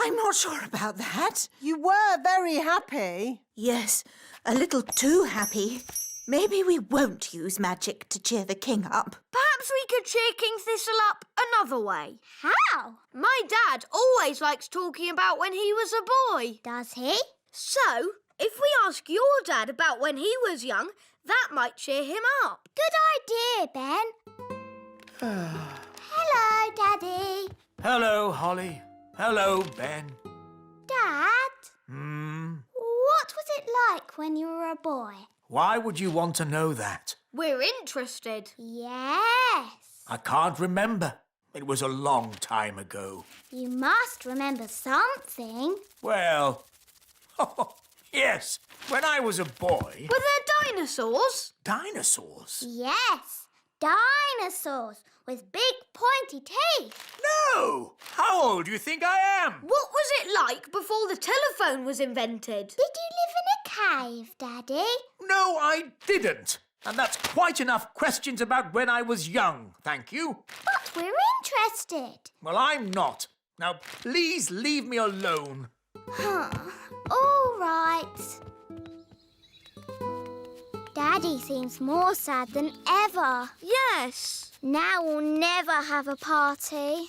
I'm not sure about that. You were very happy. Yes, a little too happy. Maybe we won't use magic to cheer the king up. Perhaps we could cheer King Thistle up another way. How? My dad always likes talking about when he was a boy. Does he? So, if we ask your dad about when he was young, that might cheer him up. Good idea, Ben. Hello, Daddy. Hello, Holly. Hello, Ben. Dad, what was it like when you were a boy? Why would you want to know that? We're interested. Yes. I can't remember. It was a long time ago. You must remember something. Well, yes, when I was a boy... Were there dinosaurs? Dinosaurs? Yes, dinosaurs with big pointy teeth. No! How old do you think I am? What was it like before the telephone was invented? Did you live in a cave, Daddy? No, I didn't. And that's quite enough questions about when I was young, thank you. But we're interested. Well, I'm not. Now, please leave me alone. All right. Daddy seems more sad than ever. Yes. Now we'll never have a party.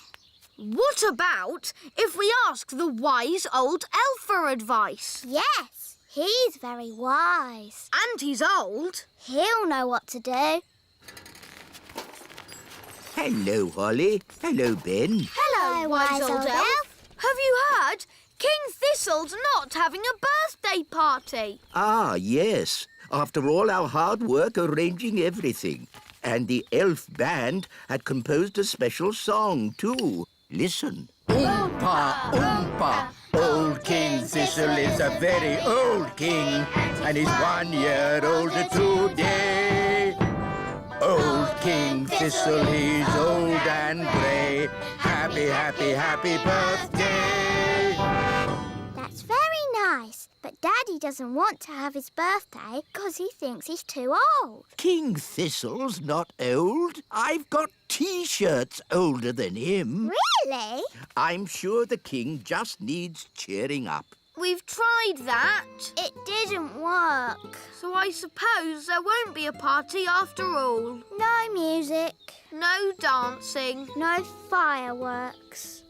What about if we ask the wise old elf for advice? Yes, he's very wise. And he's old. He'll know what to do. Hello, Holly. Hello, Ben. Hello, wise old elf. Have you heard? King Thistle's not having a birthday party. Ah, yes. After all our hard work arranging everything. And the elf band had composed a special song, too. Listen. Oompa, oompa, old King Thistle is a very old king, and he's 1 year older today. Old King Thistle, he's old and grey. Happy, happy, happy birthday. That's very nice, but Daddy doesn't want to have his birthday because he thinks he's too old. King Thistle's not old. I've got T-shirts older than him. Really? I'm sure the king just needs cheering up. We've tried that. It didn't work. So I suppose there won't be a party after all. No music. No dancing. No fireworks.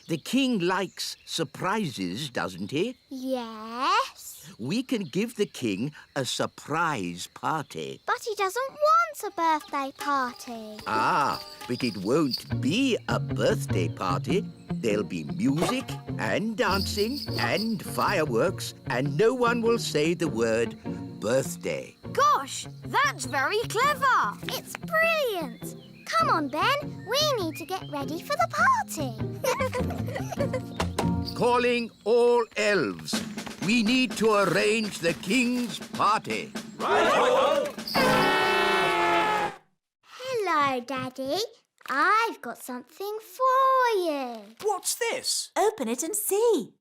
The king likes surprises, doesn't he? Yes. We can give the king a surprise party. But he doesn't want a birthday party. Ah, but it won't be a birthday party. There'll be music and dancing and fireworks, and no one will say the word birthday. Gosh, that's very clever. It's brilliant. Come on, Ben. We need to get ready for the party. Calling all elves. We need to arrange the king's party. Hello, Daddy. I've got something for you. What's this? Open it and see.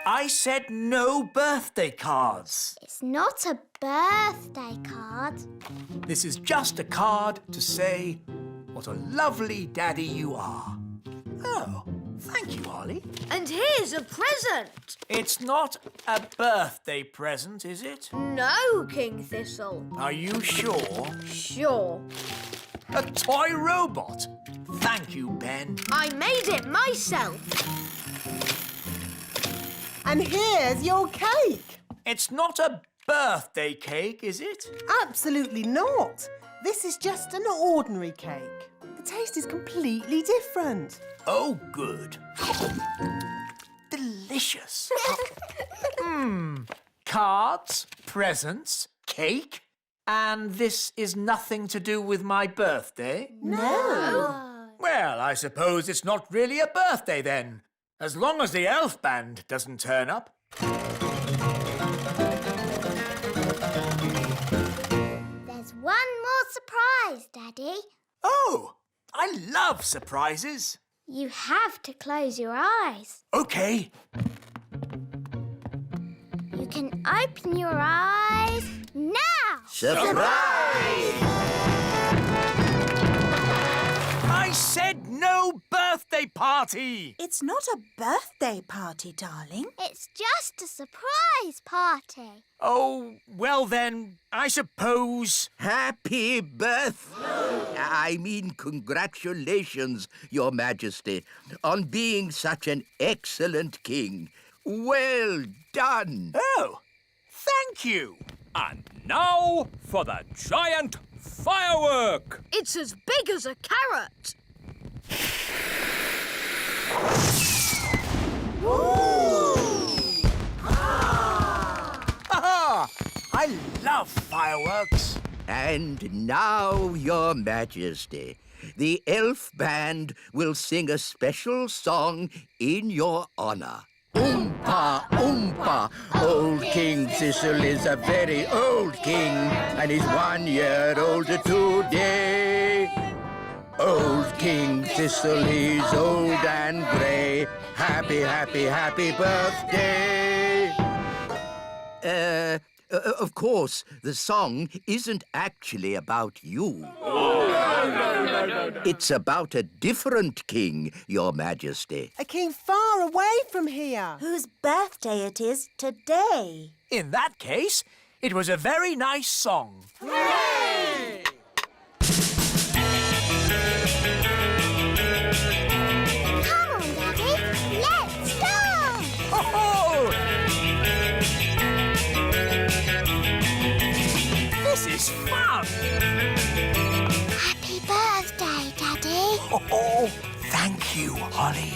I said no birthday cards. It's not a birthday card. This is just a card to say what a lovely daddy you are. Oh, thank you, Holly. And here's a present. It's not a birthday present, is it? No, King Thistle. Are you sure? Sure. A toy robot. Thank you, Ben. I made it myself. And here's your cake. It's not a birthday cake, is it? Absolutely not. This is just an ordinary cake. The taste is completely different. Oh, good. Delicious. Cards, presents, cake, and this is nothing to do with my birthday? No. Well, I suppose it's not really a birthday then, as long as the elf band doesn't turn up. There's one more surprise, Daddy. Oh, I love surprises. You have to close your eyes. OK. You can open your eyes now. Surprise! I said no birthday party. It's not a birthday party, darling. It's just a surprise party. Oh, well then, I suppose... Happy I mean, congratulations, Your Majesty, on being such an excellent king. Well done. Oh, thank you. And now for the giant firework! It's as big as a carrot. Aha! I love fireworks. And now, Your Majesty, the elf band will sing a special song in your honor. Oompa, oompa, old King Thistle is a very old king, and he's 1 year older today. Old King Thistle, he's old and grey. Happy, happy, happy birthday. Of course, the song isn't actually about you. It's about a different king, Your Majesty. A king far away from here. Whose birthday it is today. In that case, It was a very nice song. Hooray! Come on, Daddy. Let's dance. Ho-ho! This is fun. Happy birthday, Daddy. Oh, thank you, Holly.